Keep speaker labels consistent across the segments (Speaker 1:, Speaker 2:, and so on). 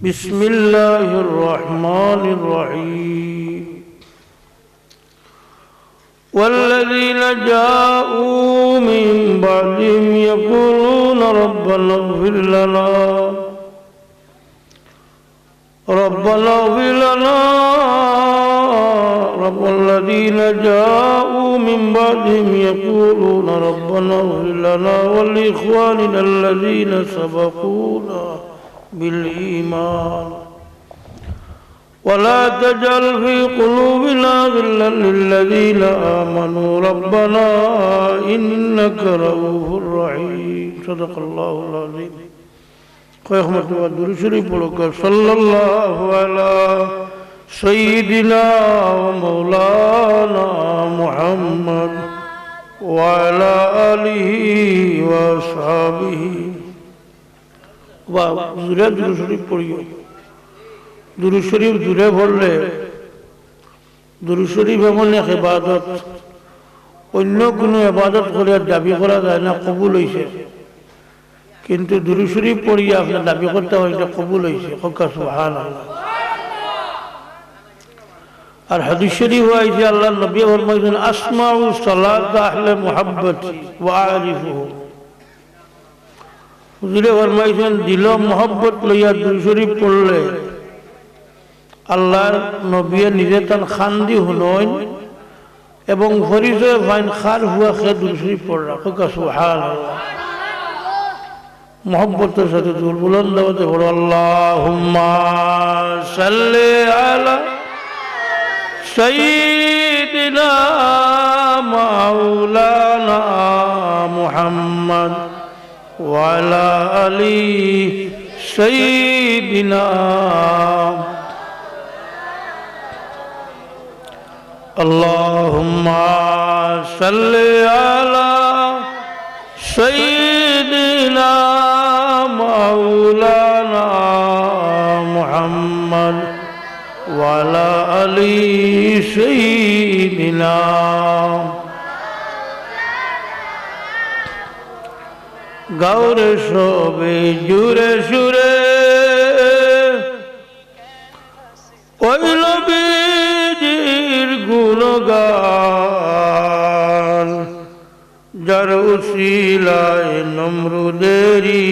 Speaker 1: بسم الله الرحمن الرحيم والذين جاءوا من بعدهم يقولون ربنا اغفر لنا والذين جاءوا من بعدهم يقولون ربنا اغفر لنا ولإخواننا الذين سبقونا بالإيمان ولا تجعل في قلوبنا غلا للذين آمنوا ربنا إنك رؤوف رحيم صدق الله العظيم صلى الله على سيدنا ومولانا محمد وعلى آله وأصحابه দুরূদ শরীফ পড়িও। দুরূদ শরীফ দূরে পড়লে দুরূদ শরীফ এমন এক ইবাদত, অন্য কোনো ইবাদত করে দাবি করা যায় না কবুল হইছে, কিন্তু দুরূদ শরীফ পড়িয়া আপনার দাবি করতে হয় এটা কবুল হইছে। সুবহানাল্লাহ। আর হাদিস শরীফ হইছে আল্লাহর নবী ফরমাইছেন আসমাউ সালাত আহলে মুহাব্বতি ওয়া আরিফুহু। হুজুরে ফরমাইছেন দিল মোহব্বত লইয়া দুরূদ শরীফ পড়লে আল্লাহর নবী নিজে তান খান্দি হুনইন এবং পরিচয় ফাইন খার হুয়া খে দুরূদ শরীফ পড়রা। সুবহানাল্লাহ। মোহব্বতের সাথে দুরূদ বুলন্দ হতে পড়ো। আল্লাহুম্মা সাল্লি আলা সাইয়্যিদিনা মাওলানা মুহাম্মদ وعلى آل سيدنا اللهم صل على سيدنا مولانا محمد وعلى آل سيدنا গৌরে সবে জুড়ে সুরে ওই নবীজির গুণগান, যার উসিলায় নমরুদেরি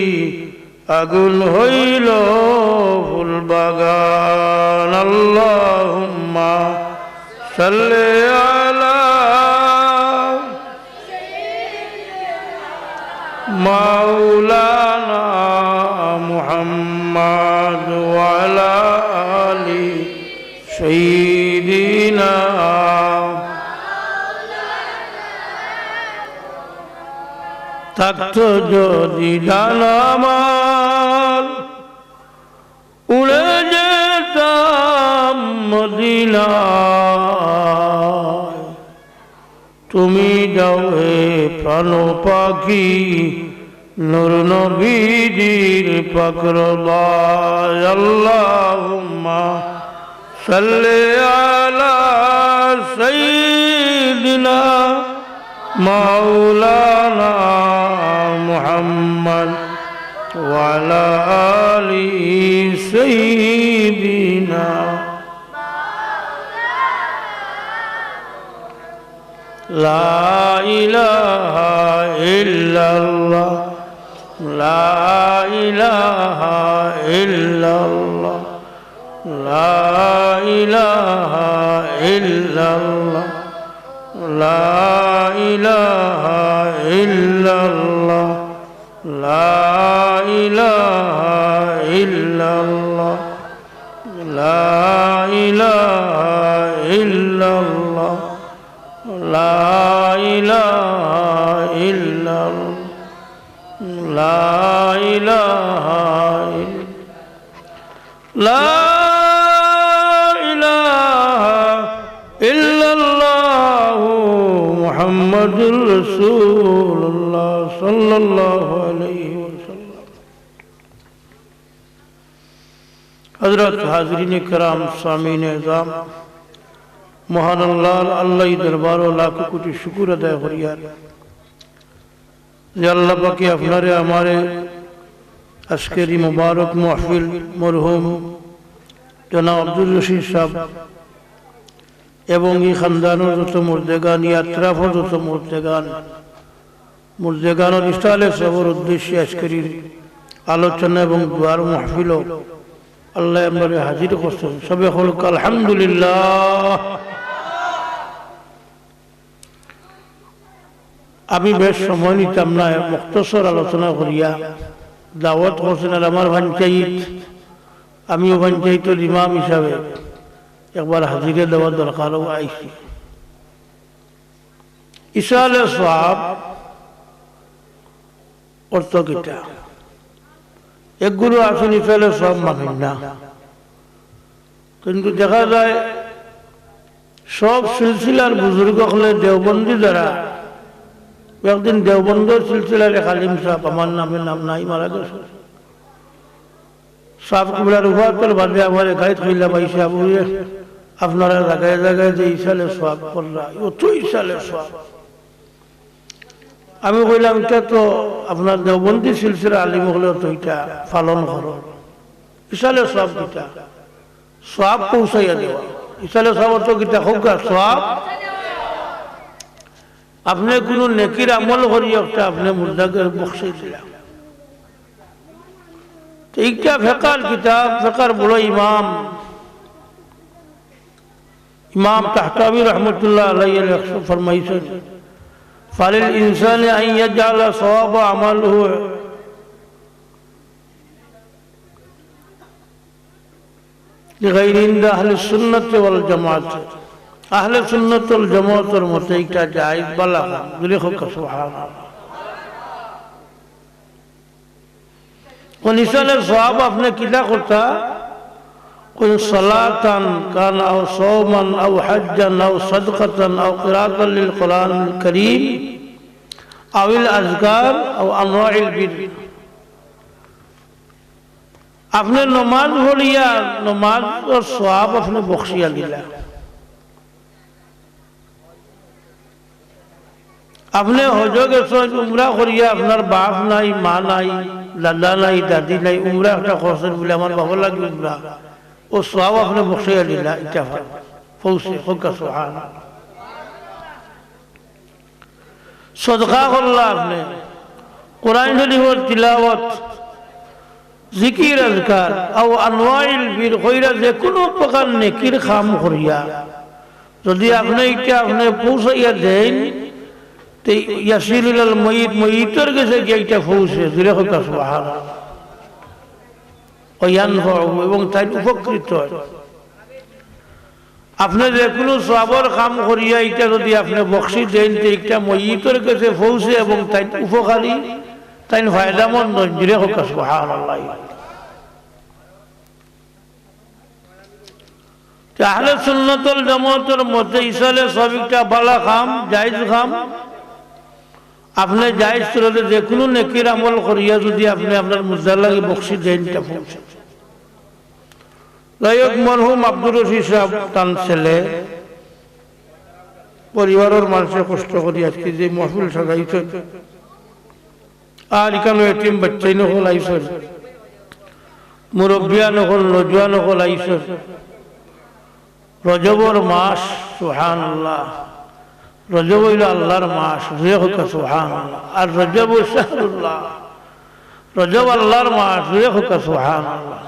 Speaker 1: আগুন হইল ফুল বাগান। আল্লাহুম্মা সাল্লি আলা মাওলানা মুহাম্মদ ওয়ালা আলি সাইয়্যিদিনা। থাকতো যদি ডানা আমার উড়ে যেতাম মদিনায়, তুমি যাও হে প্রাণ পাখি নূর নবীজির পাকরবায়। আল্লাহুম্মা সাল্লি আলা সাইয়্যিদিনা মাওলানা মুহাম্মদ ওয়া আলা আলি সাইয়্যিদিনা। লা ইলাহা ইল্লাল্লাহ লা ইলাহা ইল্লাল্লাহ লা ইলাহা ইল্লাল্লাহ লা ইলাহা ইল্লাল্লাহ লা ইলাহা ইল্লাল্লাহ লা ইলাহা ইল্লাল্লাহ লা ইলাহা ইল্লাল্লাহ লা ইলাহা লা ইলাহা ইল্লাল্লাহ মুহাম্মাদুর রাসূলুল্লাহ সাল্লাল্লাহু আলাইহি ওয়াসাল্লাম। হযরত হাজরিন کرام সামিন এজাম, মহান আল্লাহ দরবার লাখ কোটি শুকুর আদায় করিয়ার যে আল্লাহ পাকে আপনারে আমারে আজকের এই মুবারক মাহফিল মরহুম জনাব আব্দুর রশিদ সাহেব এবং এই খানদানের যত মুর্দেগান ইয়াত্রাফর যত মুর্দেগানের ইস্তালে সবর উদ্দেশ্যে আজকের আলোচনা এবং দুয়ার মাহফিল আল্লাহ আমাদের হাজির করছেন। সবে হলক আলহামদুলিল্লাহ। আমি বেশ সময় নিতাম না, মুক্তসর আলোচনা করিয়া দাওয়াত করছেন। আর আমার পঞ্চায়েত, আমিও পঞ্চায়েতের ইমাম হিসাবে একবার হাজিরে দেওয়ার দরকারও আইছি। ইসালে সওয়াব অর্থ কিটা? একগুলো আসুন ইসালে সওয়াব মানেন না, কিন্তু দেখা যায় সব সিলসিলার বুজুর্গ হলে দেওবন্দি দ্বারা একদিন দেওবন্দের সিলসিলার এক আলিম সাহেব, আমার নামে নাম নাই, মারা গেছে। সাহেব কুবলার উপাতর বাদে আমার গাইত হইলা পাইছে, আপনারা জায়গায় জায়গায় যে ইসালে সওয়াব করলা, অত ইসালে সওয়াব। আমি কইলাম এটা তো আপনার দেওবন্দি সিলসিলা আলিম হলেও তো এটা পালন করো। ইসালে সওয়াব কিটা? সওয়াব পৌঁছাইয়া দেওয়া। ইসালে সওয়াব তো কিটা? হোক সওয়াব। আপনি কোন নেকির আমল করি একটা আপনি মুর্দাকে বখশাই দিলাম। এইটা ফেকার কিতাব, ফেকার বড় ইমাম তাহতাবী রহমতুল্লাহ আলাইহি ফরমাইছেন, ফালিল ইনসানি আন ইয়াজআলা সওয়াব আমালহু লিগাইরি ইনদা আহলিস সুন্নাত ওয়াল জামাত। আহলে সুন্নাত ওয়াল জামাতের মতে এটা জায়েজ বালা বলে হোক সুবহানাল্লাহ। কোন ইসালের সওয়াব আপনি কিলা করতা? কোন সালাতান কান আও সাওমান আও হজ্জান আও সাদকাতান আও কিরাতান লিল কুরআনিল কারীম আও আল আযকার আও আনওয়াইল বির। আপনি নামাজ পড়িয়া নামাজের সওয়াব আপনি বখশিয়া দিলা। আপনি হজ গেছেন, উমরা করিয়া আপনার বাপ নাই, মা নাই, দাদা নাই, দাদি নাই, উমরা একটা করছেন বলে আমার বাবা লাগবে উমরা, ও সওয়াব আপনি বসাইয়া দিলা। এটা পৌঁছে হোক সুবহানাল্লাহ। সদকা করলা আপনি, কোরআন শরীফের তিলাওয়াত, জিকির আজকার আও আনওয়াইল বীর কইরা যে কোনো প্রকার নেকির কাম করিয়া যদি আপনি এটা আপনি পৌঁছাইয়া দেন, ইয়াসিলুল ময়িত, ময়িতের কাছে গিয়ে এটা পৌঁছে দিলে হোক সুবহানাল্লাহ। এবং তাই উপকৃত হয়। আপনি যে কোনো সওয়াবের কাম করিয়া এটা যদি আপনি বখশি দেন, এইটা ময়িতের কাছে পৌঁছে এবং তাই উপকারী, তাই ফায়দামন্দ দিলে হোক সুবহানাল্লাহ। আহলে সুন্নাত ওয়াল জামাতের মতে ইসালে সওয়াবটা বালা কাম, জায়েজ কাম। আপনি জায়েজ চলতে যে কোনো নেকির আমল করিয়া যদি আপনি আপনার মুজাল্লাকে বখশি দেন, তা পৌঁছে। লায়ক মরহুম আব্দুর রশিদ সাহেব তার ছেলে পরিবারের মানুষের কষ্ট করি আজকে যে মাহফিল সাজাইছেন, আর এখানে এতিম বাচ্চাই নকল আইছেন, মুরব্বিয়া নকল, নজওয়ান নকল আইছেন। রজবর মাস, সুবহানাল্লাহ, রজব হইল আল্লাহর মাস, সুবহানাল্লাহ। আর রজব শাহরুল্লাহ, রজব আল্লাহর মাস, সুবহানাল্লাহ।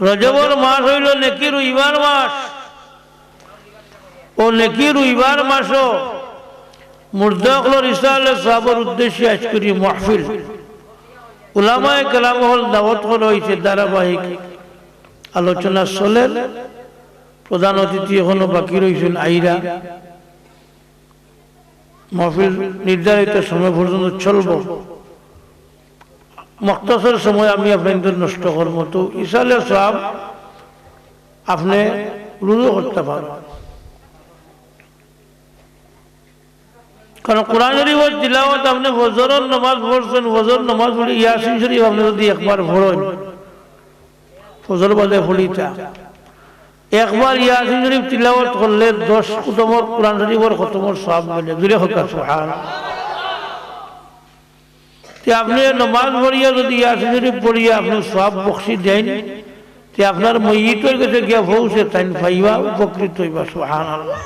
Speaker 1: রজবর মাস হইল নেকির উইবার মাস, ও নেকির উইবার মাসও মুর্দাকলর ইসালে সওয়াবের উদ্দেশ্যে আজ করি মাহফিল। উলামায়ে কেরাম হল দাওয়াত করা হয়েছে, ধারাবাহিক আলোচনা চলে। প্রধান অতিথি এখনো বাকি রয়েছেন আইরা। মাহফিল নির্ধারিত সময় পর্যন্ত চলব। মুক্তাসর সময় আমি আপনাদের নষ্ট করব, তো ইসালে সওয়াব আপনি রুজু করতে পারেন। কারণ কোরআন শরীফের তিলাওয়াত আপনি ফজরের নামাজ পড়ছেন, ফজর নামাজ পড়ি ইয়াসিন শরীফ আপনি যদি একবার পড়েন, ফজর বাদে পড়িটা একবার ইয়াসিন শরীফ তিলাওয়াত করলে 10 খতমের কোরআন শরীফের খতমের সওয়াব মিলে। জুড়ে হোক সুবহানাল্লাহ। তে আপনি নমাজ পড়িয়া যদি ইয়াসিন শরীফ পড়িয়া আপনি সব বখশি দেন তে আপনার মইয়িতের কাছে গিয়া পৌঁছে তাই পাইবা উপকৃত হইবা সুবহানাল্লাহ।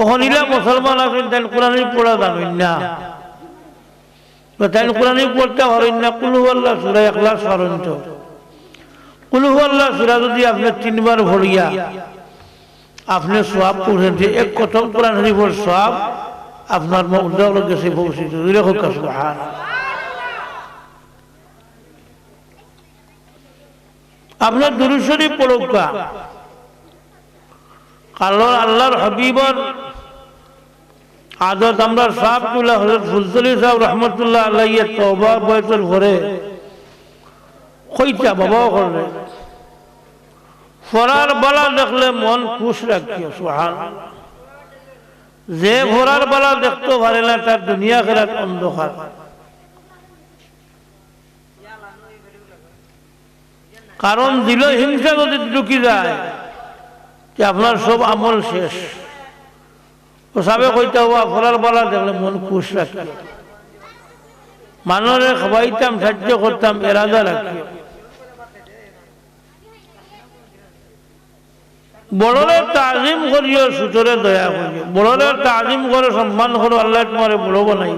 Speaker 1: ওখানিলা মুসলমান আছেন তাই কোরআন পড়া জানেন না, তাই কোরআন পড়তে পারেন না, কুল হুয়াল্লাহ সূরা ইখলাস পড়েন তো। কুল হুয়াল্লাহ সূরা যদি আপনি 3 বার পড়িয়া আপনি সওয়াব পড়েন যে এক খতম কোরআন শরীফের সওয়াব আপনার মওলার কাছে পৌঁছিত দিলে হোক সুবহানাল্লাহ। আপনার দুরূদ শরীফ পড়ুকা কারণ আল্লাহর হাবিবর আদত আমরা সাহেব তুলা হযরত ফুলতলি সাহেব রহমতুল্লাহ আলাইহি তওবা বয়সের ঘরে কইতা বাবা করলে ফরার বালা দেখলে মন খুশ রাখিও সুবহানাল্লাহ। যে ফরার বালা দেখতে পারে না তার দুনিয়া আখিরাত অন্ধকার। কারণ দিল হিংসা যদি ঢুকি যায় যে আপনার সব আমল শেষ। ও সাবে কইতে হওয়া ফরার বালা দেখলে মন খুশ রাখি, মানুষের খাওয়াইতাম সাহায্য করতাম এরাদা রাখি। বড়রে তাজিম করিও সুতরে দয়া করিও, বড়রে তাজিম করে সম্মান করো, আল্লাহ তোমারে বড় বানাই।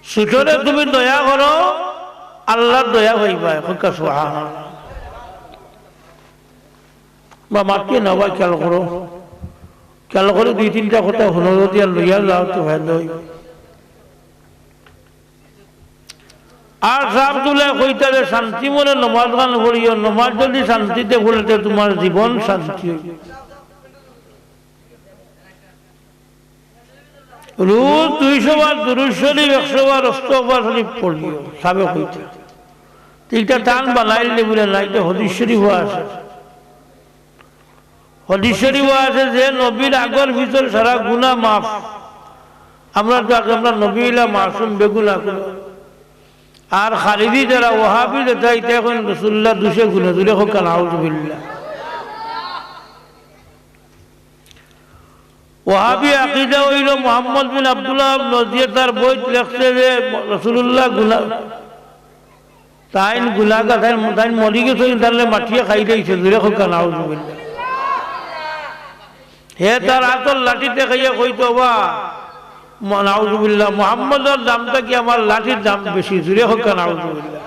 Speaker 1: সুতরে তুমি দয়া করো, আল্লাহর দয়া হইবা। সুবহানাল্লাহ। বা মাকে নবা খেয়াল করো, খেয়াল করে 2-3টা কথা হলো যদি আর লইয়া যাও তো ভালো হইব। আর সাহেব তুলে কইতারে শান্তি মনে নমাজ গান পড়িও, নমাজ যদি শান্তিতে পড়িতে তোমার জীবন শান্তি হইবে। রোজ 200 বার দুরূদ শরীফ 100 বার ইস্তিগফার শরীফ পড়িও সাবে কইতে। এইটা টান বানাইলে বলে না, এটা হাদিস শরীফ আছে। হাদিস শরীফ আছে যে নবীর আগর ভিতর সারা গুনাহ মাফ। আমরা নবীলা মাসুম বেগুনাহ করি। আর খালিদি যারা ওয়াহাবি যেটা এটা এখন রাসূলুল্লাহ 200 গুনাহ দূরে হোক নাউযুবিল্লাহ। ওয়াহাবি আকীদা হইল মুহাম্মদ বিন আব্দুল্লাহ নজিয়ে তার বই লিখছে যে রাসূলুল্লাহ গুনাহ তাইন গুনাহগার তাইন মরি গেছে তাহলে মাটিয়ে খাই দিয়েছে দূরে হোক নাউযুবিল্লাহ। হে তার আতল লাঠিতে খাইয়া কইতো বা নাউযুবিল্লাহ মুহাম্মদের দামটা কি আমার লাঠির দাম বেশি জুড়ে হোক নাউযুবিল্লাহ।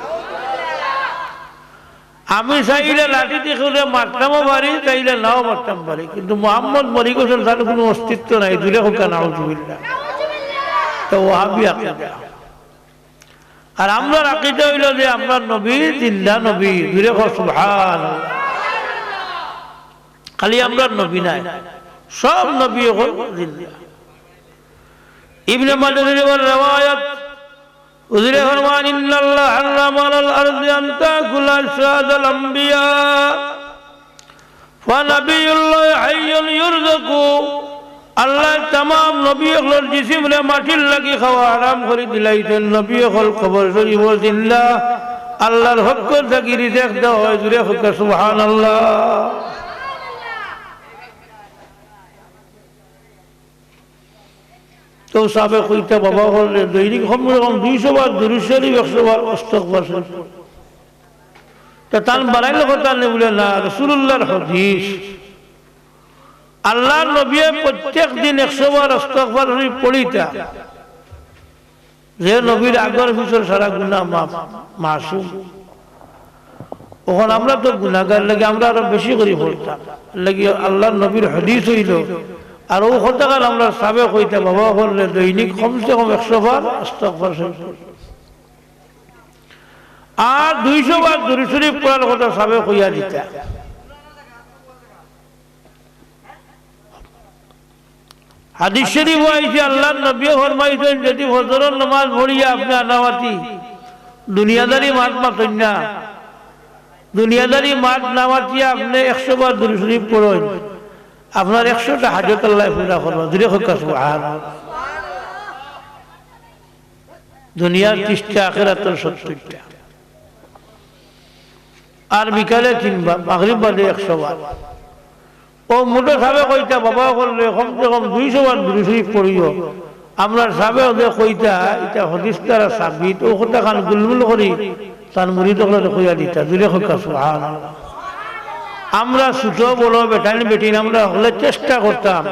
Speaker 1: আমি চাইলে লাঠি দিয়ে মারতামও পারি, চাইলে নাও মারতাম পারি, কিন্তু মুহাম্মদ মরি গেছেন তার কোনো অস্তিত্ব নাই জুড়ে হোক নাউযুবিল্লাহ। তো ওয়াহাবি আকীদা। আর আমরা আকীদা হইল যে আমরা নবী জিন্দা নবী জুড়ে হোক সুবহানাল্লাহ। খালি আমরা নবী নাই, সব নবী হল জিন্দা। ইবনে মাজাহের রওয়ায়াত হুজুরে ফরমান ইন্নাল্লাহ হারাম আলাল আরদি আন তাকুলা সাদাল আমবিয়া ওয়া নাবিয়ুল্লাহ হাইয়ুন ইউরযাকু। আল্লাহ तमाम নবী হল জিসিমরে মাটির লাগি খাওয়া হারাম করে দিলাইছেন। নবী হল কবর শরীফ জিন্দা, আল্লাহর হক থেকে রিজিক দেওয়া হয়। জুরে হোক সুবহানাল্লাহ। তো সাবে কইতে বাবা বললে দৈনিক কম 200 বার দুরূদ শরীফ 100 বার ইস্তিগফার শরীফ। তা তান বানাইলে কথা নেই বলে না, রাসূলুল্লাহর হাদিস আল্লাহর নবী প্রত্যেক দিন 100 বার ইস্তিগফার শরীফ পড়িতা। যে নবীর আগর ভিতর সারা গুনাহ মাফ মাসুম। ওখান আমরা তো গুনাহগার লাগে আমরা আরো বেশি করে পড়তাম লাগি আল্লাহর নবীর হাদিস হইল। আর ও কথাকাল আমরা সাবে কইতে বাবা বললে দৈনিক কমসে কম 100 বার ইস্তিগফার শরীফ আর 200 বার দুরূদ শরীফ পড়ার কথা সাবে কইয়া দিতা। হাদিস শরীফ হইছে আল্লাহর নবী ফরমাইছেন যদি ফজরের নামাজ পড়িয়া আপনি আনাওয়াতি দুনিয়াদারি মাত মাতেন না, দুনিয়াদারি মাত না মাতিয়া আপনি 100 বার দুরূদ শরীফ পড়েন, আপনার 100টা হাজত আল্লাহ পুরা করবে। জুরে হোক সুবহানাল্লাহ। দুনিয়ার 30টা আখিরাতের 70টা। আর বিকালে 3 বার, মাগরিব বাদে 100 বার। ও মোটা সাবে কইতা বাবা করলে কমসে কম 200 বার দুরূদ শরীফ পড়িও। আমরা সাবে ওদের কইতা এটা হদিস দ্বারা সাবিত ও কথা খান গুলমুল করি তার মুরিদ হলে কইয়া দিতা জুড়ে হকা সুবহানাল্লাহ। আমরা ছোট বড় বেটাইন বেটিন আমরা হলে চেষ্টা করতাম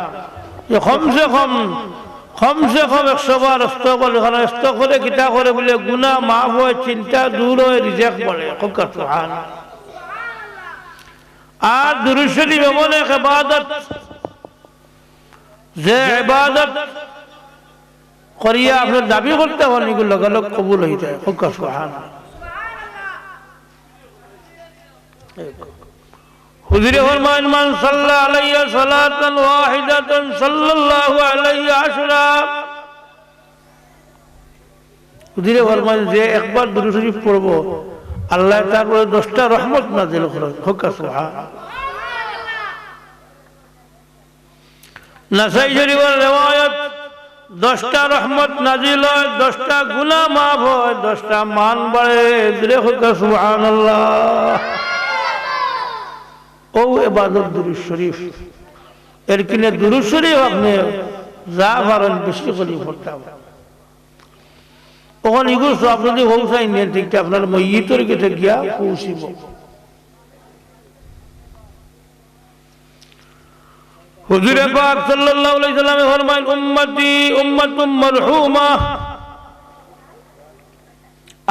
Speaker 1: যে কমসে কম 100 বার ইস্তেগফার করে কিতা করে বলে গুনাহ মাফ হয়, চিন্তা দূর হয়, রিজেক্ট বলে হকা সুবহানাল্লাহ। আর দুরূদ শরীফ এমন এক ইবাদত যে ইবাদত করিয়া আপনি দাবি করতে হন এগুলো লগালগ কবুল হয়ে যায় হকা সুবহানাল্লাহ। হুজুরে ফরমান মান সাল্লা আলাইহি সালাতান ওয়াহিদাতান সাল্লাল্লাহু আলাইহি আশরা। হুজুরে ফরমান যে একবার দুরূদ শরীফ পড়ব আল্লাহ তার উপরে 10টা রহমত নাযিল করেন হকা সুবহানাল্লাহ। নাসাই শরীফের riwayat 10টা রহমত নাযিল হয়, 10টা গুনাহ মাফ হয়, 10টা মান বাড়ে জুড়ে হকা সুবহানাল্লাহ। ও ইবাদত দুরূদ শরীফ এর কিনে দুরূদ শরীফ আপনি যা পারেন বেশি করে পড়তে হবে। ওখানে এগুলো সব যদি পৌঁছাই নেন ঠিক আপনার মইয়িতের কাছে গিয়া পৌঁছিব। হুজুরে পাক সাল্লাল্লাহু আলাইহি সাল্লামে ফরমায় উম্মতি উম্মাতুম মারহুমা,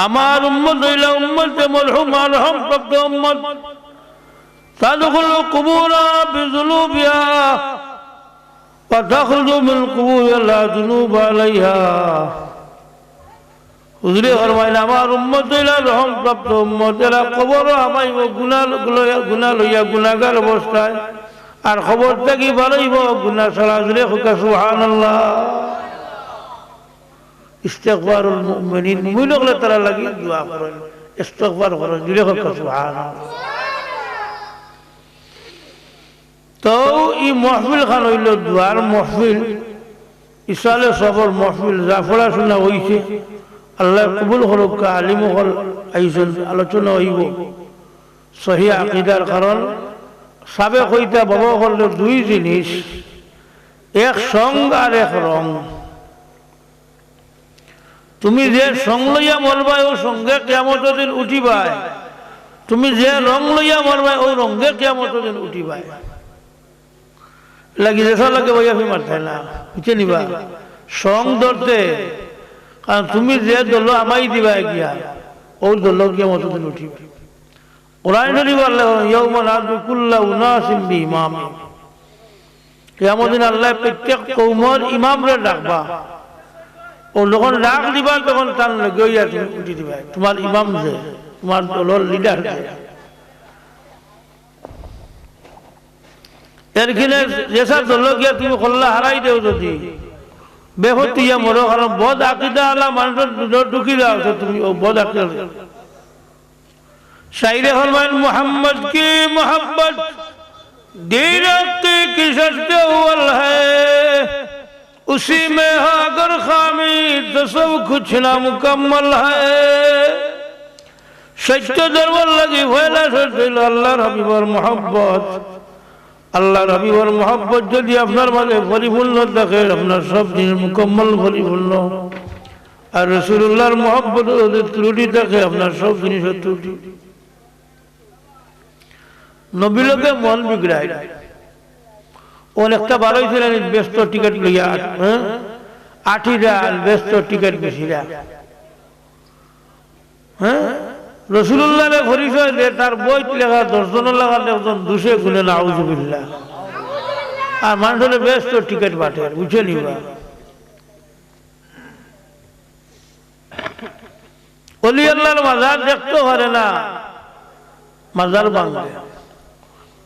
Speaker 1: আমার উম্মত হইল উম্মতে মারহুমা, রহমপ্রাপ্ত উম্মত। তাদখুলু কুবুরা বিযুনুবিহা ওয়া তাখরুজু মিন কুবুরিহা লা যুনুবা আলাইহা। হুজুরে ফরমাইল আমার উম্মত হইল রহমপ্রাপ্ত উম্মত, এরা কবর আমাইব গুনাহ লইয়া গুনাহগার অবস্থায়, আর খবর থাকি ভালোইব গুনাহ ছাড়া জুড়ে হকা সুবহানাল্লাহ। ইস্তিগফারুল মুমিনিন মুমিন হলে তারা লাগি দোয়া করেন, ইস্তিগফার করেন জুড়ে হকা সুবহানাল্লাহ। তো এই মাহফিল খান হইল দোয়ার মাহফিল, ইসালে সবর মাহফিল, যা পড়াশোনা হইছে আল্লাহ কবুল করুক। আলিম হল আইছেন, আলোচনা হইব সহি আকীদার, কারণ সাবে কইতা বাবা করলে দুই জিনিস, এক সং আর এক রং। তুমি যে সং লইয়া মরবাই ও সঙ্গে কিয়ামতের দিন উঠিবাই, তুমি যে রং লইয়া মরবাই ওই রঙে কিয়ামতের দিন উঠিবাই। লাগি যেসা লাগে বইয়া ফি মারতাই না, বুঝে নিবা সং ধরতে, কারণ তুমি যে দল আমাই দিবা গিয়া ওই দল কিয়ামতের দিন উঠিবা। কোরআন শরীফ আল্লাহ ইয়াউমা নাদু কুল্লা উনাসিম বিইমামি, কিয়ামতের দিন আল্লাহ প্রত্যেক কওমের ইমামরে ডাকবা, ও যখন ডাক দিবা তখন তার লগে ইয়া তুমি উঠি দিবা, তোমার ইমাম যে তোমার দলের লিডার যে। এর কিনে যেসা দল গিয়া তুমি কল্লা হারাই দেও, যদি বেহতিয়া মরো, কারণ বদ আকীদা আলা মানুষের ঢুকি দাও তুমি ও বদ আকীদা। शायरे फरमाएं मोहम्मद की मोहब्बत दीन की शर्त अव्वल है, उसी में है अगर खामी तो सब कुछ नामुकम्मल है। सच्चे दरबार लगी फैला सच्चे अल्लाह हबीबर मोहब्बत, अल्लाह हबीबर मोहब्बत यदि আপনার মাঝে পরিপূর্ণ থাকে আপনার সব জিনিস মুকম্মল পরিপূর্ণ, আর রাসূলুল্লাহর মোহব্বত যদি ত্রুটি থাকে আপনার সব জিনিসের ত্রুটি। নবী লোকে মন বিগড়ায়, অনেকটা ভালোই ছিলেন ব্যস্ত টিকিট লইয়া, আঠিরা ব্যস্ত টিকিট বেশিরা। হ্যাঁ, রাসূলুল্লাহর পরিচয় দিয়ে তার বই লেখা 10 জনের লাগাতে একজন 200 গুণে নাউযুবিল্লাহ, আর মানুষের ব্যস্ত টিকিট বাটে, বুঝে নিবা। ওলি আল্লাহর মাজার দেখতে পারে না, মাজার ভাঙে।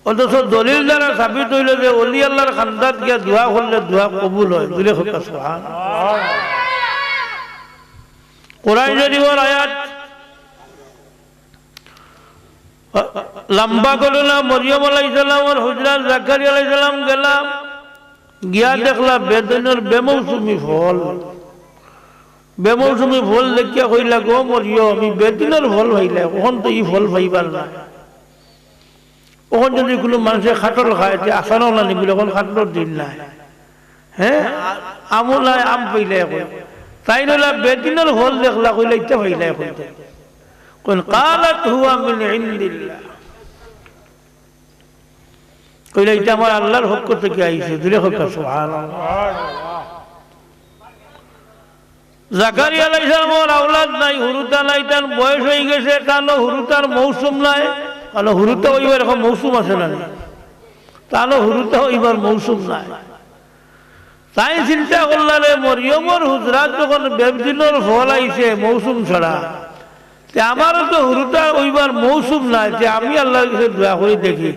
Speaker 1: অথচ দলিল দ্বারা সাবিত হইল যে ওলি আল্লাহর খান্দাত গিয়া দোয়া করলে দোয়া কবুল হয়। দিলে হকা সুবহানাল্লাহ। কোরআন শরীফের আয়াত লম্বা করে না, মরিয়ম আলাইহিস সালামের হুজরাত জাকারিয়া আলাইহিস সালাম গেলাম, গিয়া দেখলা বেদনের বেমৌসুমি ফল, বেমৌসুমি ফল দেখিয়া কইলা গো মরিয়ম আমি বেদিনের ফল পাইলা, কখন তো ই ফল পাইবার না। ওখান যদি কোনো মানুষে খাটল খায় আসানো না নিবি, এখন খাটলোর দিন নাই। হ্যাঁ আমলায় আম পাইলে এখন তাই নইলা বেদিনের হল দেখলা কইলে ইচ্ছা পাইলে এখন কোন কালাত হুয়া মিন ইনদিল্লাহ কইলে এটা আমার আল্লাহর পক্ষ থেকে আইছে দূরে হোক সুবহানাল্লাহ জাকারিয়া আলাইহিস সালামের আওলাদ নাই হুরুতা নাই তার বয়স হয়ে গেছে তানো হুরুতার মৌসুম নাই আলো হুরুতা হইবার এরকম মৌসুম আছে না তানো হুরুতা হইবার মৌসুম নাই তাই চিন্তা করলারে মরিয়মর হুজরাত যখন বেদিনের ফল আইছে মৌসুম ছাড়া তে আমারও তো হুরুতা হইবার মৌসুম নাই যে আমি আল্লাহর কাছে দোয়া করে দেখি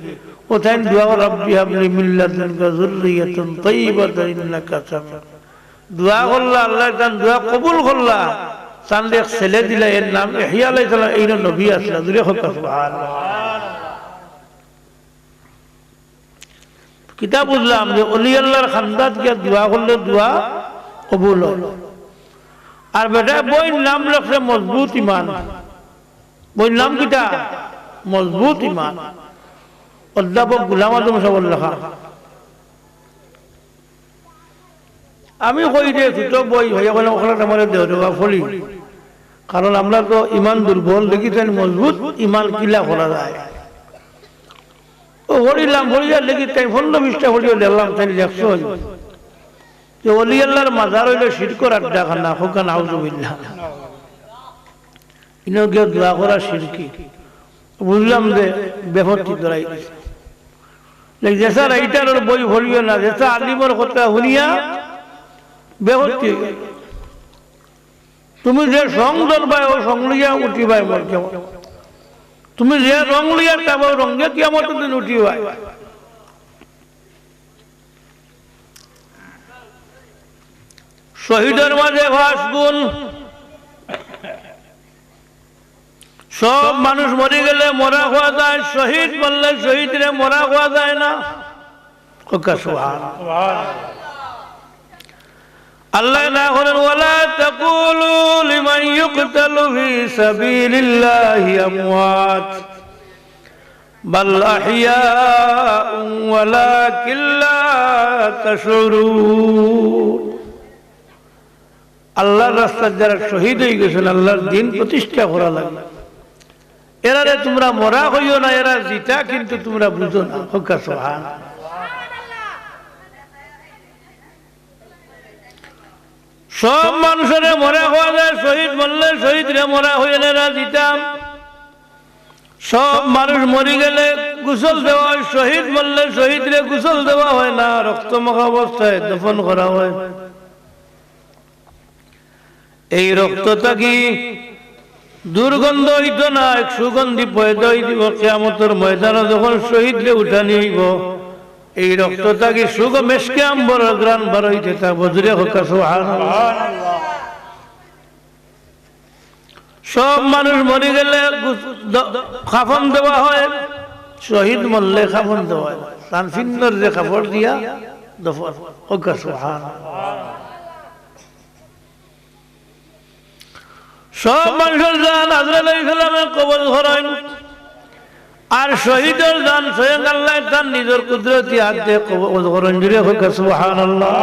Speaker 1: কোথায় দোয়া রব্বি হাবলি মিন লাদুনকা যুররিয়াতান তাইয়্যিবাতান ইন্নাকা সামিউদ দোয়া করলা আল্লাহ তান দোয়া কবুল করলা চান্দে ছেলে দিলা এর নাম ইহইয়া আলাইহিস সালাম এই নবী আসলা দূরে হোক সুবহানাল্লাহ কিতাব বুঝলাম যে ওলি আল্লাহর খানদাত কে দোয়া করলে দোয়া কবুল হয় আর বেটা বই নাম লেখছে মজবুত ঈমান বই নাম কিটা মজবুত ঈমান অধ্যাপক গোলাম আজম সাহেব লেখা আমি কই যে দুটো বই ভাইয়া বলে ওখানে আমার দেওয়া ফলি কারণ আমরা তো ইমান দুর্বল দেখিতেন মজবুত ইমান কিলা করা যায় ও হরিলাম হরিয়া লেগে তাই 15-20টা হরিও দেখলাম তাই লেখছো যে ওলি আল্লাহর মাজার হইলে শিরকর আড্ডা খানা হোকা নাউজুবিল্লাহ ইনকে দোয়া করা শিরকি বুঝলাম যে বেফতি ধরাই যেসা রাইটারের বই হরিও না যেসা আলিমর কথা শুনিয়া বেহতি তুমি যে সং ধরবাই ও সং লিয়া উঠিবাই মর কেমন তুমি যে রং লিয়া তাবো রঙে কিয়ামত দিন উঠিবাই শহীদের মাঝে ভাস গুণ সব মানুষ মরে গেলে মরা হওয়া যায় শহীদ বললে শহীদরে মরা হওয়া যায় না সুবহানাল্লাহ আল্লাহ না করেন ওয়ালা তাকুলু লিমান ইউকতালু ফি সাবিলিল্লাহি আমওয়াত বাল আহইয়াউন ওয়ালাকিন লা তাশউরুন আল্লাহর রাস্তায় যারা শহীদ হয়ে গেছেন আল্লাহর দ্বীন প্রতিষ্ঠা করা লাগে এরারে তোমরা মরা হইও না এরা জিতা কিন্তু তোমরা বুঝো না হোক সুবহানাল্লাহ সব মানুষের মরা হওয়া যায় শহীদ বললে শহীদ রে মরা হয়ে না দিতাম সব মানুষ মরে গেলে গোসল দেওয়া হয় শহীদ বললে শহীদ রে গোসল দেওয়া হয় না রক্তমাখা অবস্থায় দফন করা হয় এই রক্তটা কি দুর্গন্ধ হইত না এক সুগন্ধি পয়দা হইব কিয়ামতের ময়দানে যখন শহীদ রে উঠানি হইব এই রক্তটা কি সুগ মেশকে আম্বর গ্রান বার হইতে তা বজরে হোক সুবহানাল্লাহ সব মানুষ মরে গেলে কাফন দেওয়া হয় শহীদ মরলে কাফন দেওয়া হয় তানফিন্নর যে কাপড় দিয়া দফন হোক সুবহানাল্লাহ সব মানুষের জান আজরাইল আলাইহিস সালামের কবর ধরেন আর শহীদের জান স্বয়ং আল্লাহ তার নিজের কুদরতি হাত দিয়ে কবজ করেন জুড়ে হোক সুবহানাল্লাহ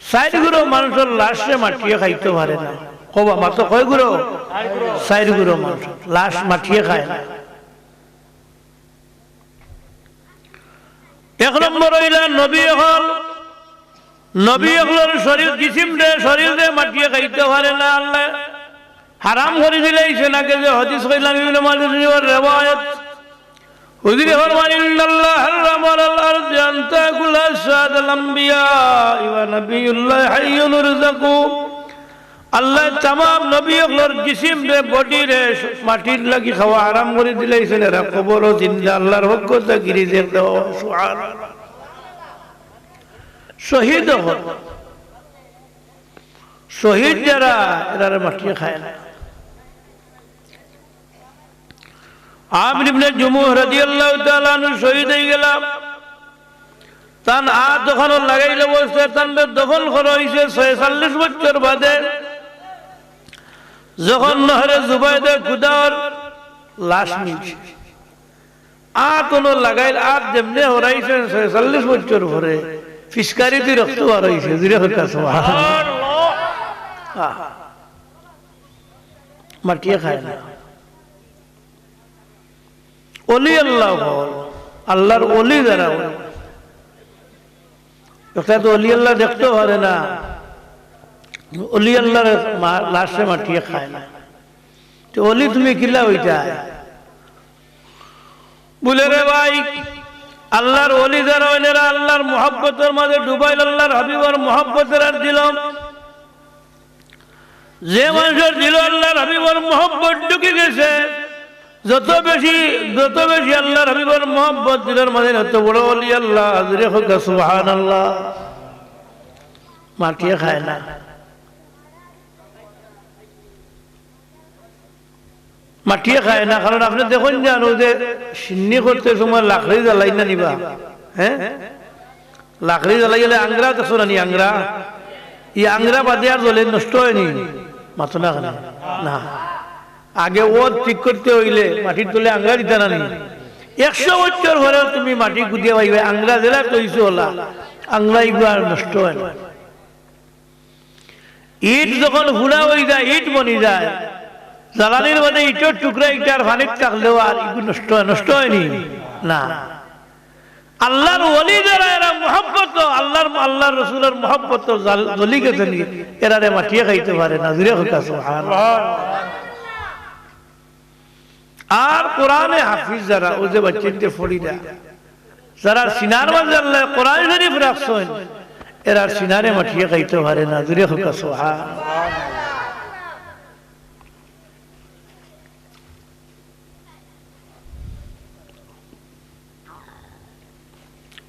Speaker 1: সাইড গুলো মানুষের লাশে মাটিয়ে খাইতে পারে না কবা মাত্র কয় গুলো সাইড গুলো মানুষ লাশ মাটিয়ে খায় না এক নম্বর হইলা নবী হল নবী হলের শরীর জিসিম রে শরীর রে মাটিয়ে খাইতে পারে না আল্লাহ হারাম করে দিলেইছে নাকি যে হাদিস কইলাম ইবনে মাজাহ riwayat হুজুরে ফরমান ইন্নাল্লাহ হারামাল আরদ আন তাকুলা সাদাল আম্বিয়া ওয়া নবিয়ুল্লাহ হাইয়ুন রযাকু আল্লাহ तमाम নবীগুলোর জিসিম রে বডি রে মাটির লাগি খাওয়া হারাম করে দিলেইছে এরা কবর ও জিন্দা আল্লাহর হুকুমতে গিরিজে দেওয়া সুবহানাল্লাহ শহীদ হল শহীদ যারা এরা মাটিয়ে খায় না আমির ইবনে জুমুহ রাদিয়াল্লাহু তাআলা আনহু শহীদ হয়ে গেল তান যখন লাগাইলে বসে তান দফন করা হয়েছে 46 বছর বাদে যখন নহরে জুবাইদে খুদার লাশ মিলছে কোনো লাগাইল আর যেমনে হরাইছেন 46 বছর পরে ফিসকারি তুই রক্ত বার হয়েছে জুড়ে হকা মাটিয়ে খায় না অলি আল্লাহ আল্লাহর অলি যারা একটা তো অলি আল্লাহ দেখতেও পারে না অলি আল্লাহর লাশে মাটিয়ে খায় না তো অলি তুমি কিলা ওইটা বলে রে ভাই আল্লাহর ওলি যারা হইলেরা আল্লাহর মুহাব্বতের মাঝে ডুবাইল আল্লাহর হাবিবের মুহাব্বতের আর দিল যে মানুষের দিল আল্লাহর হাবিবের মুহাব্বত ঢুকে গেছে যত বেশি আল্লাহর হাবিবের মুহাব্বত দিলের মাঝে তত বড় ওলি আল্লাহ হাজরে হোক সুবহানাল্লাহ মাটিয়ে খায় না মাটিয়ে খায় না কারণ আপনি দেখুন জানো যে সিন্নি করতে সময় লাকড়ি জ্বালাই না নিবা হ্যাঁ লাকড়ি জ্বালাই গেলে আংরা দেখছো না নি আংরা এই আংরা বাদে আর জ্বলে নষ্ট হয়নি মাথো না না আগে ও ঠিক করতে হইলে মাটির তলে আংরা দিতে না নি 100 বছর পরেও তুমি মাটি গুদিয়ে পাইবে আংরা জেলা তৈছো হলা আংরা এগুলো আর নষ্ট হয় না ইট যখন ফুলা হয়ে যায় ইট বনি যায় জ্বালানির মধ্যে ইটের টুকরা ইটার ফানিক থাকলেও আর এগুলো নষ্ট হয়নি না আল্লাহর ওলি যারা এরা মুহাব্বত আল্লাহর রাসূলের মুহাব্বত জ্বলি গেছে নি এরারে মাটিয়ে খাইতে পারে না জুরে হোকা সুবহানাল্লাহ আর কোরআনে হাফিজ যারা ও যে বাচ্চাদের ফড়িরা যারা সিনার মাঝে আল্লাহ কোরআন শরীফ রাখছেন এরা সিনারে মাটিয়ে খাইতে পারে না জুরে হোকা সুবহানাল্লাহ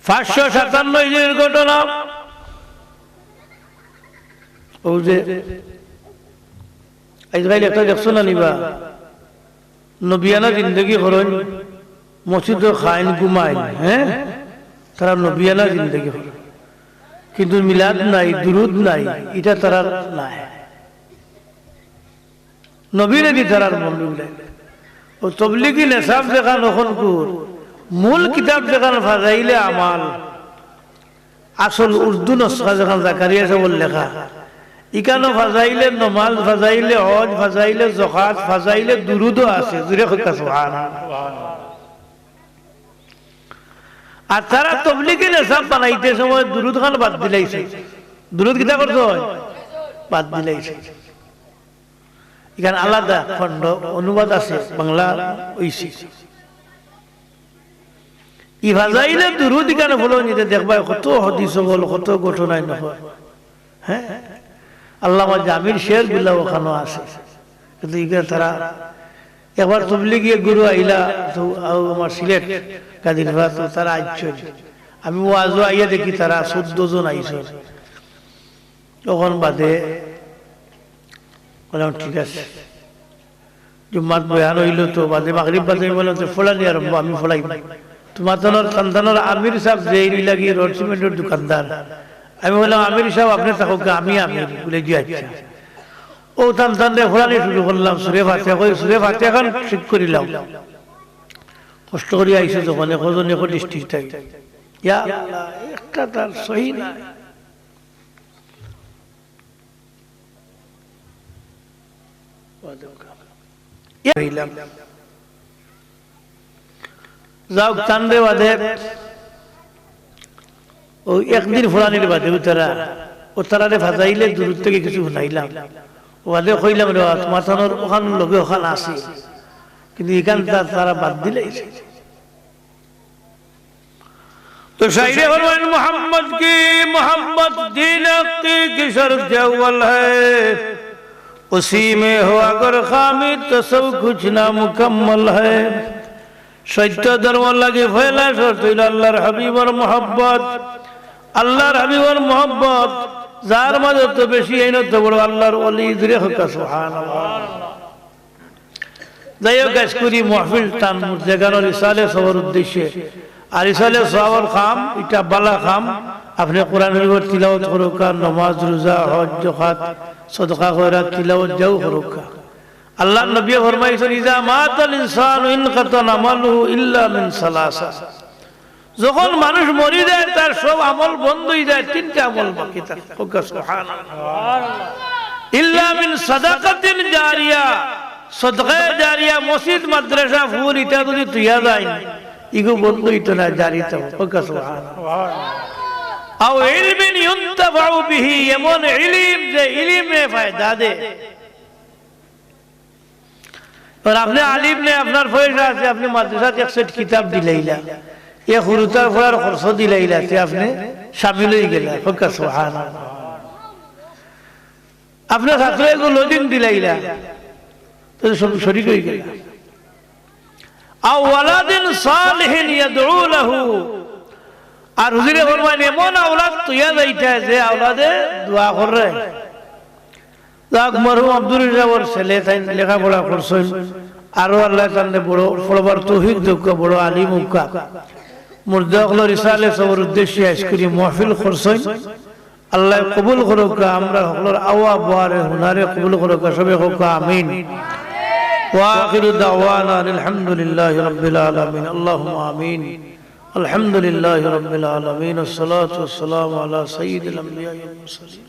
Speaker 1: 557 হিজরির ঘটনা ও যে ইসরায়েল একটা দেখছো না নিবা নবিয়ানা জিন্দগি করেন মসজিদ খাইন ঘুমাইন হ্যাঁ তারা নবিয়ানা জিন্দগি করেন কিন্তু মিলাদ নাই দুরুদ নাই এটা তারা নাই নবীরে দি তারার মন উলাই ও তবলিগি নেশাব দেখান ওখন কুর মূল কিতাব যেখান ফাজাইলে আমাল আসল উর্দু নস্খা যেখান জাকারিয়া সাহেবের লেখা ইকানো ফাজাইলে নমাজ ফাজাইলে হজ ফাজাইলে যাকাত ফাজাইলে দুরুদও আছে জুরে কইতা সুবহানাল্লাহ আর তারা তবলিগি নেশাব বানাইতে সময় দুরুদ খান বাদ দিলাইছে দুরুদ কিতা করছো বাদ দিলাইছে এখানে আলাদা খণ্ড অনুবাদ আছে বাংলা ওইছি ইভাজাইলে দুরুদ কেন বলো নিতে দেখবা কত হাদিস বল কত ঘটনায় না হ্যাঁ আল্লামা জামির শের গুলা ওখানে আছে কিন্তু ইগা তারা একবার তবলিগি গুরু আইলা তো আমার সিলেট কাদিরবা তো তারা আইছে আমি ওয়াজও আইয়া দেখি তারা 14 জন আইছে তখন বাদে বললাম ঠিক আছে জুম্মাত বয়ান হইল তো বাদে মাগরিব বাদে বললাম যে ফলানি আরম্ভ আমি ফলাই তোমার সন্তানের আমির সাহেব যে লাগি রোড সিমেন্টের দোকানদার আমি বললাম আমির সাহেব আপনি থাকুক আমি আমির বলে দিয়ে আচ্ছা ও সন্তানরে ফলানি শুরু করলাম সুরে ফাতে কই সুরে ফাতে এখন ঠিক করিলাম কষ্ট করে আইসে যখন এখন এখন ডিস্ট্রিক্ট থাকে ইয়া আল্লাহ একটা তার সহি না যাও চান্দে বাদে ও একদিন ফুরানির বাদে ও তারা ভাজাইলে দূর থেকে কিছু শুনাইলাম ও বাদে কইলাম রে তোমার থানোর ওখান লগে ওখান আছে কিন্তু এখান তারা বাদ দিলে तो शायरे फरमान मोहम्मद की मोहब्बत दीन की शर्त अव्वल है उसी में हो अगर खामी तो सब कुछ नामुकम्मल है सत्य धर्म लगे फैला शर्त अल्लाहर हबीबर मोहब्बत अल्लाहर हबीबर मोहब्बत जार मदद तो बेशी है ना तो बड़ो अल्लाहर वली इधरे होता सुभानअल्लाह जाइयो गस्कुरी महफिल टान जगानो रिसाले सवर उद्देश्य আর ইসালে সওয়ার খাম এটা বালা খাম আপনি কোরআনের উপর তিলাওয়াত করুকা নামাজ রোজা হজ যাকাত সাদকা খয়রাত তিলাওয়াত যাও করুকা আল্লাহ নবী ফরমাইছেন ইজা মাতাল ইনসানু ইনকাতা আমালুহু ইল্লা মিন সালাসা, যখন মানুষ মরে যায় তার সব আমল বন্ধ হয়ে যায়, তিনটা আমল বাকি থাকে। সুবহানাল্লাহ। ইল্লা মিন সাদাকাতিন জারিয়া, সদকা জারিয়া, মসজিদ মাদ্রাসা ফুল ইটা যদি তুইয়া যায় ইগো বন্ধ হইতো না, জারি থাকো। সুবহানাল্লাহ। আও ইলমিন ইউনতাফাউ বিহি, এমন ইলম যে ইলমে ফায়দা দেয়। আর আপনি আলিম নেই, আপনার পয়সা আছে, আপনি মাদ্রাসাতে এক সেট কিতাব দিলাইলা, এ হুরুতার পড়ার খরচ দিলাইলা, তে আপনি শামিল হয়ে গেলা। সুবহানাল্লাহ। আপনি ছাত্র এগুলো লজিং দিলাইলা, তো সব শরীক হয়ে গেলা। আও ওয়ালাদিন সালিহিন ইয়াদউ লাহু, আর হুজুরে ফরমান এমন আওলাদ তুইয়া যাইতা যে আওলাদে দোয়া করে। যাক মরহুম আব্দুর রাজাবর ছেলে তাই লেখাপড়া করছেন, আরো আল্লাহ তাআলা বড় পড়বার তৌফিক দক্ষ, বড় আলিম উক্কা মুর্দাগুলো রিসালে সবর উদ্দেশ্যে আজকে মাহফিল করছেন। আল্লাহ কবুল করুক, আমরা সকলের আওয়া বারে হুনারে কবুল করুক, সবে হোক আমিন। ওয়া আখিরু দাওয়ানা আলহামদুলিল্লাহি রাব্বিল আলামিন। আল্লাহুম্মা আমিন। আলহামদুলিল্লাহি রাব্বিল আলামিন। আসসালাতু ওয়াসসালামু আলা সাইয়্যিদিল আমবিয়া ওয়াল মুরসালিন।